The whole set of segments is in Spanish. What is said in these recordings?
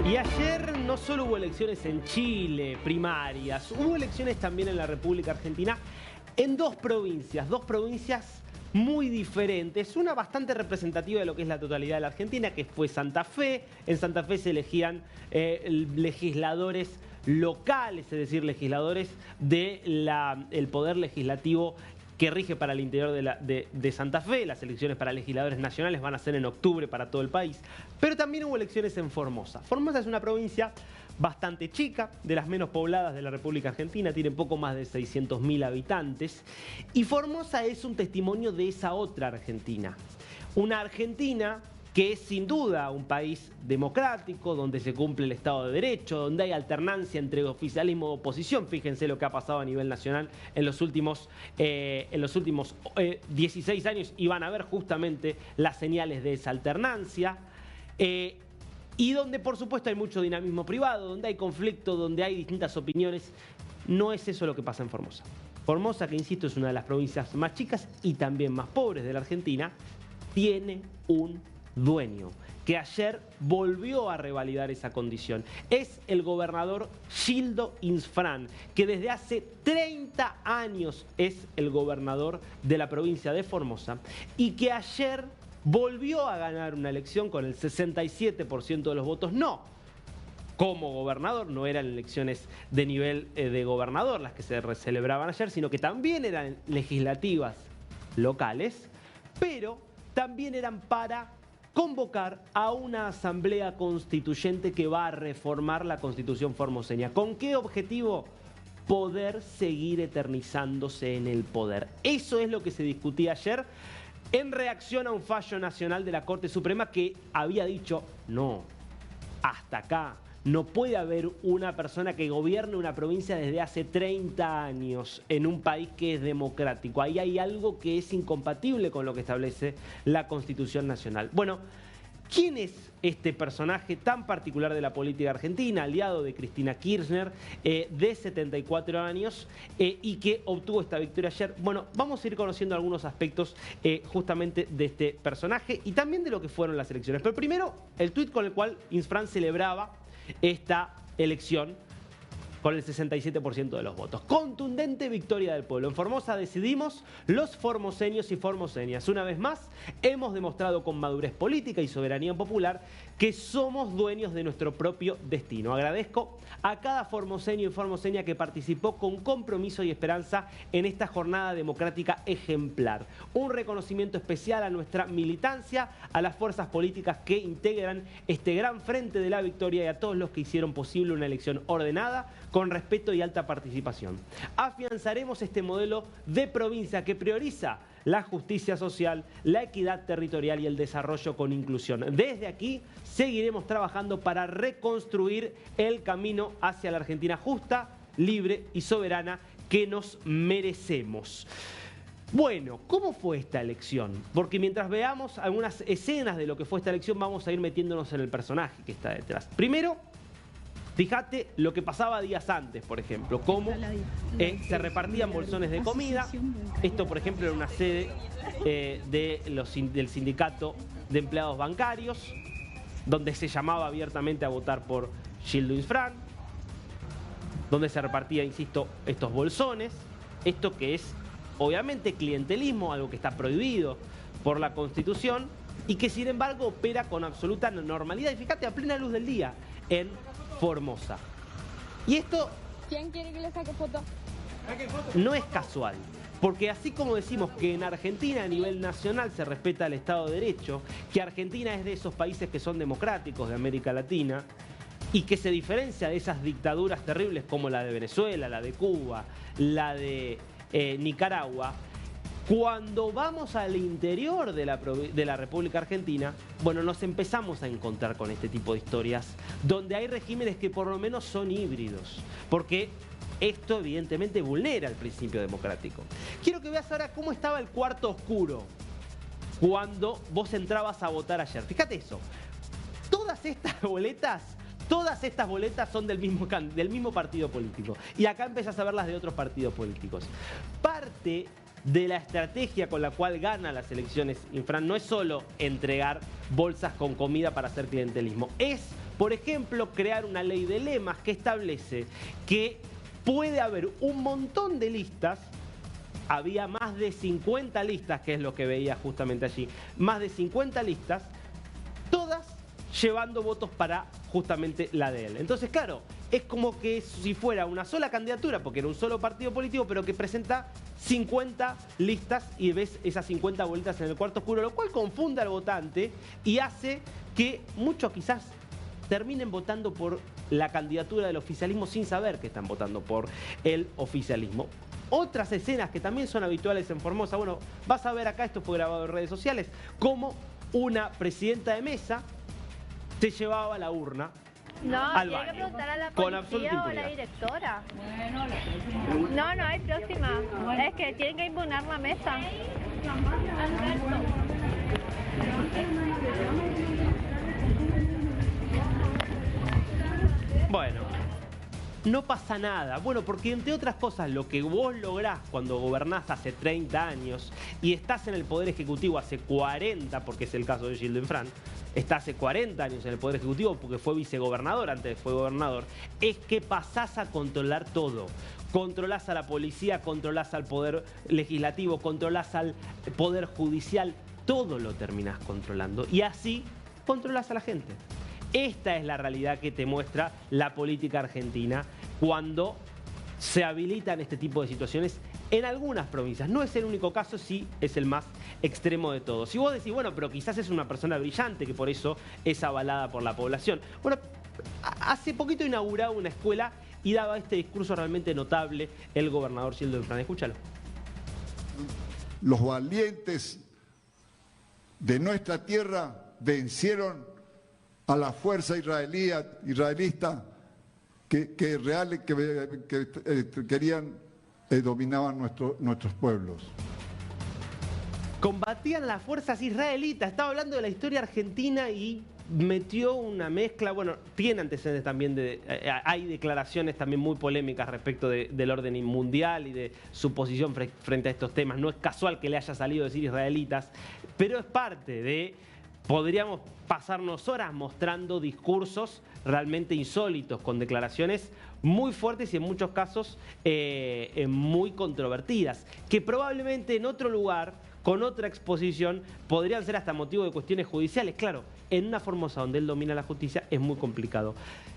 Y ayer no solo hubo elecciones en Chile, primarias, hubo elecciones también en la República Argentina en dos provincias muy diferentes. Una bastante representativa de lo que es la totalidad de la Argentina, que fue Santa Fe. En Santa Fe se elegían legisladores locales, es decir, legisladores del Poder Legislativo que rige para el interior de Santa Fe. Las elecciones para legisladores nacionales van a ser en octubre para todo el país. Pero también hubo elecciones en Formosa. Formosa es una provincia bastante chica, de las menos pobladas de la República Argentina, tiene poco más de 600.000 habitantes. Y Formosa es un testimonio de esa otra Argentina. Una Argentina que es sin duda un país democrático, donde se cumple el Estado de Derecho, donde hay alternancia entre oficialismo y oposición. Fíjense lo que ha pasado a nivel nacional en los últimos 16 años y van a ver justamente las señales de esa alternancia. Y donde por supuesto hay mucho dinamismo privado, donde hay conflicto, donde hay distintas opiniones. No es eso lo que pasa en Formosa. Formosa, que insisto, es una de las provincias más chicas y también más pobres de la Argentina, tiene un dueño, que ayer volvió a revalidar esa condición. Es el gobernador Gildo Insfrán, que desde hace 30 años es el gobernador de la provincia de Formosa y que ayer volvió a ganar una elección con el 67% de los votos. No como gobernador, no eran elecciones de nivel de gobernador las que se celebraban ayer, sino que también eran legislativas locales, pero también eran para convocar a una asamblea constituyente que va a reformar la Constitución formoseña. ¿Con qué objetivo? Poder seguir eternizándose en el poder. Eso es lo que se discutía ayer en reacción a un fallo nacional de la Corte Suprema que había dicho, no, hasta acá. No puede haber una persona que gobierne una provincia desde hace 30 años en un país que es democrático. Ahí hay algo que es incompatible con lo que establece la Constitución Nacional. Bueno, ¿quién es este personaje tan particular de la política argentina, aliado de Cristina Kirchner, de 74 años y que obtuvo esta victoria ayer? Bueno, vamos a ir conociendo algunos aspectos justamente de este personaje y también de lo que fueron las elecciones. Pero primero, el tuit con el cual Insfrán celebraba esta elección con el 67% de los votos. Contundente victoria del pueblo. En Formosa decidimos los formoseños y formoseñas. Una vez más, hemos demostrado con madurez política y soberanía popular que somos dueños de nuestro propio destino. Agradezco a cada formoseño y formoseña que participó con compromiso y esperanza en esta jornada democrática ejemplar. Un reconocimiento especial a nuestra militancia, a las fuerzas políticas que integran este gran frente de la victoria y a todos los que hicieron posible una elección ordenada, con respeto y alta participación. Afianzaremos este modelo de provincia que prioriza la justicia social, la equidad territorial y el desarrollo con inclusión. Desde aquí seguiremos trabajando para reconstruir el camino hacia la Argentina justa, libre y soberana que nos merecemos. Bueno, ¿cómo fue esta elección? Porque mientras veamos algunas escenas de lo que fue esta elección, vamos a ir metiéndonos en el personaje que está detrás. Primero, fíjate lo que pasaba días antes, por ejemplo, cómo se repartían bolsones de comida. Esto, por ejemplo, era una sede del sindicato de empleados bancarios, donde se llamaba abiertamente a votar por Gildo Insfrán, donde se repartía, insisto, estos bolsones. Esto que es, obviamente, clientelismo, algo que está prohibido por la Constitución y que, sin embargo, opera con absoluta normalidad. Y fíjate, a plena luz del día, en Formosa. Y esto ¿Quién quiere que le saque foto? no es casual, porque así como decimos que en Argentina a nivel nacional se respeta el Estado de Derecho, que Argentina es de esos países que son democráticos de América Latina y que se diferencia de esas dictaduras terribles como la de Venezuela, la de Cuba, la de Nicaragua. Cuando vamos al interior de la República Argentina, bueno, nos empezamos a encontrar con este tipo de historias, donde hay regímenes que por lo menos son híbridos, porque esto evidentemente vulnera el principio democrático. Quiero que veas ahora cómo estaba el cuarto oscuro cuando vos entrabas a votar ayer. Fíjate eso, todas estas boletas son del mismo partido político. Y acá empezás a ver las de otros partidos políticos. Parte de la estrategia con la cual gana las elecciones Insfrán no es solo entregar bolsas con comida para hacer clientelismo, es Por ejemplo, crear una ley de lemas que establece que puede haber un montón de listas. Había más de 50 listas, que es lo que veía justamente allí, más de 50 listas, todas llevando votos para justamente la de él. Entonces, claro, es como que si fuera una sola candidatura, porque era un solo partido político, pero que presenta 50 listas y ves esas 50 bolitas en el cuarto oscuro, lo cual confunde al votante y hace que muchos quizás terminen votando por la candidatura del oficialismo sin saber que están votando por el oficialismo. Otras escenas que también son habituales en Formosa, bueno, vas a ver acá, esto fue grabado en redes sociales, como una presidenta de mesa se llevaba la urna al baño, tiene que preguntar a la con absoluta policía o a la impunidad. directora. No, no hay próxima. Es que tienen que impugnar la mesa. Bueno, no pasa nada. Bueno, porque entre otras cosas, lo que vos lográs cuando gobernás hace 30 años y estás en el Poder Ejecutivo hace 40, porque es el caso de Gildo Infran, está hace 40 años en el Poder Ejecutivo porque fue vicegobernador, antes fue gobernador, es que pasás a controlar todo. Controlás a la policía, controlás al Poder Legislativo, controlás al Poder Judicial, todo lo terminás controlando y así controlás a la gente. Esta es la realidad que te muestra la política argentina cuando se habilitan este tipo de situaciones en algunas provincias. No es el único caso, sí es el más extremo de todos. Si vos decís, bueno, pero quizás es una persona brillante que por eso es avalada por la población. Bueno, hace poquito inauguraba una escuela y daba este discurso realmente notable el gobernador Gildo Infran. Escúchalo. Los valientes de nuestra tierra vencieron a la fuerza israelista que querían, dominaban nuestros pueblos. Combatían las fuerzas israelitas. Estaba hablando de la historia argentina y metió una mezcla. Bueno, tiene antecedentes también hay declaraciones también muy polémicas respecto del orden mundial y de su posición frente a estos temas. No es casual que le haya salido decir israelitas, pero es parte de... Podríamos pasarnos horas mostrando discursos realmente insólitos, con declaraciones muy fuertes y en muchos casos muy controvertidas, que probablemente en otro lugar, con otra exposición, podrían ser hasta motivo de cuestiones judiciales. Claro, en una Formosa donde él domina la justicia es muy complicado.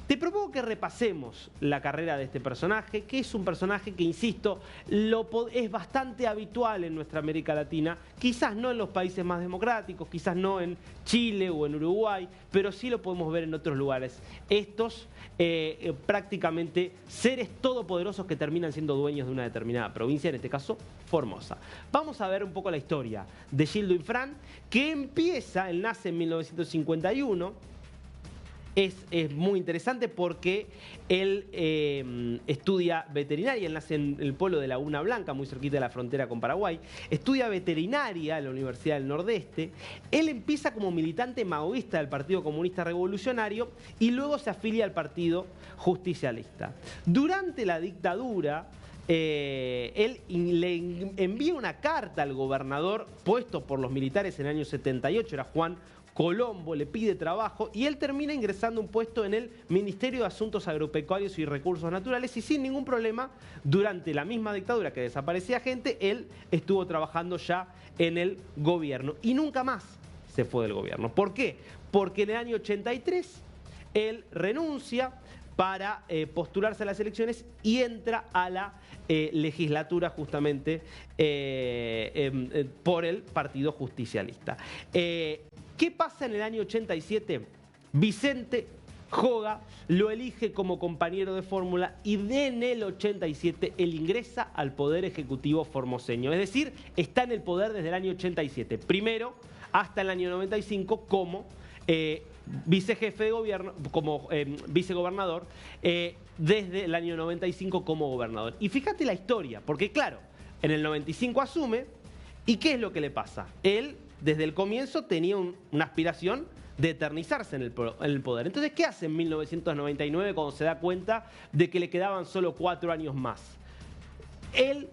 Te propongo que repasemos la carrera de este personaje, que es un personaje que, insisto, es bastante habitual en nuestra América Latina, quizás no en los países más democráticos, quizás no en Chile o en Uruguay, pero sí lo podemos ver en otros lugares. Estos prácticamente seres todopoderosos que terminan siendo dueños de una determinada provincia, en este caso Formosa. Vamos a ver un poco la historia de Gildo Infran, que él nace en 1951, es muy interesante porque él estudia veterinaria, él nace en el pueblo de Laguna Blanca, muy cerquita de la frontera con Paraguay, estudia veterinaria en la Universidad del Nordeste, él empieza como militante maoísta del Partido Comunista Revolucionario y luego se afilia al Partido Justicialista. Durante la dictadura, él le envía una carta al gobernador puesto por los militares en el año 78, era Juan Colombo, le pide trabajo y él termina ingresando un puesto en el Ministerio de Asuntos Agropecuarios y Recursos Naturales y sin ningún problema, durante la misma dictadura que desaparecía gente, él estuvo trabajando ya en el gobierno y nunca más se fue del gobierno. ¿Por qué? Porque en el año 83 él renuncia para postularse a las elecciones y entra a la legislatura justamente por el Partido Justicialista. ¿Qué pasa en el año 87? Vicente Joga lo elige como compañero de fórmula y en el 87 él ingresa al Poder Ejecutivo formoseño. Es decir, está en el poder desde el año 87. Primero, hasta el año 95 como vicejefe de gobierno, como vicegobernador, desde el año 95 como gobernador. Y fíjate la historia, porque claro, en el 95 asume, ¿y qué es lo que le pasa? Él, desde el comienzo, tenía una aspiración de eternizarse en el poder. Entonces, ¿qué hace en 1999 cuando se da cuenta de que le quedaban solo 4 años más? Él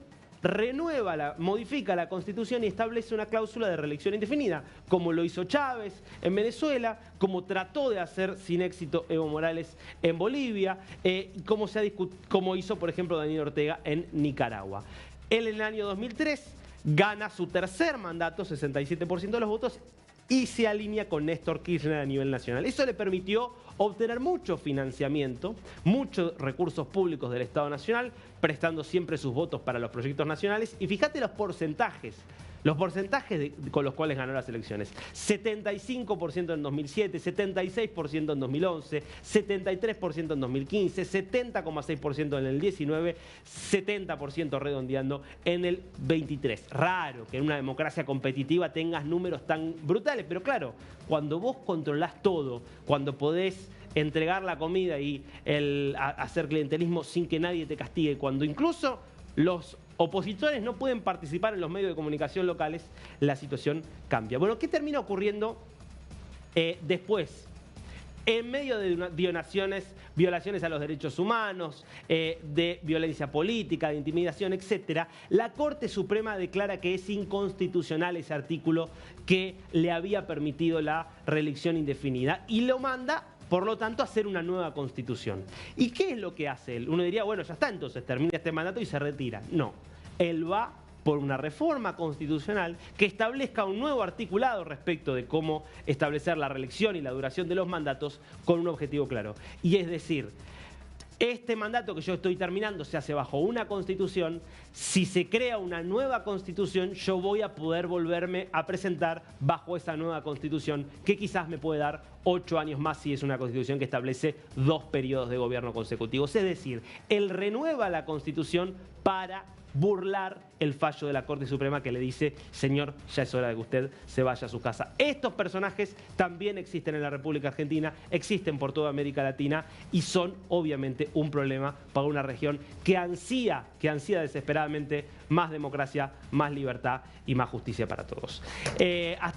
modifica la Constitución y establece una cláusula de reelección indefinida, como lo hizo Chávez en Venezuela, como trató de hacer sin éxito Evo Morales en Bolivia, como hizo, por ejemplo, Daniel Ortega en Nicaragua. Él en el año 2003 gana su tercer mandato, 67% de los votos, y se alinea con Néstor Kirchner a nivel nacional. Eso le permitió obtener mucho financiamiento, muchos recursos públicos del Estado Nacional, prestando siempre sus votos para los proyectos nacionales. Y fíjate los porcentajes con los cuales ganó las elecciones. 75% en 2007, 76% en 2011, 73% en 2015, 70,6% en el 19, 70% redondeando en el 23. Raro que en una democracia competitiva tengas números tan brutales, pero claro, cuando vos controlás todo, cuando podés entregar la comida y hacer clientelismo sin que nadie te castigue, cuando incluso los opositores no pueden participar en los medios de comunicación locales, la situación cambia. Bueno, ¿qué termina ocurriendo después? En medio de violaciones a los derechos humanos, de violencia política, de intimidación, etc., la Corte Suprema declara que es inconstitucional ese artículo que le había permitido la reelección indefinida y lo manda, por lo tanto, a hacer una nueva Constitución. ¿Y qué es lo que hace él? Uno diría, bueno, ya está, entonces termina este mandato y se retira. No, él va por una reforma constitucional que establezca un nuevo articulado respecto de cómo establecer la reelección y la duración de los mandatos con un objetivo claro. Y es decir, este mandato que yo estoy terminando se hace bajo una Constitución. Si se crea una nueva Constitución, yo voy a poder volverme a presentar bajo esa nueva Constitución, que quizás me puede dar 8 años más si es una Constitución que establece 2 periodos de gobierno consecutivos. Es decir, él renueva la Constitución para burlar el fallo de la Corte Suprema que le dice, señor, ya es hora de que usted se vaya a su casa. Estos personajes también existen en la República Argentina, existen por toda América Latina y son obviamente un problema para una región que ansía desesperadamente más democracia, más libertad y más justicia para todos. Hasta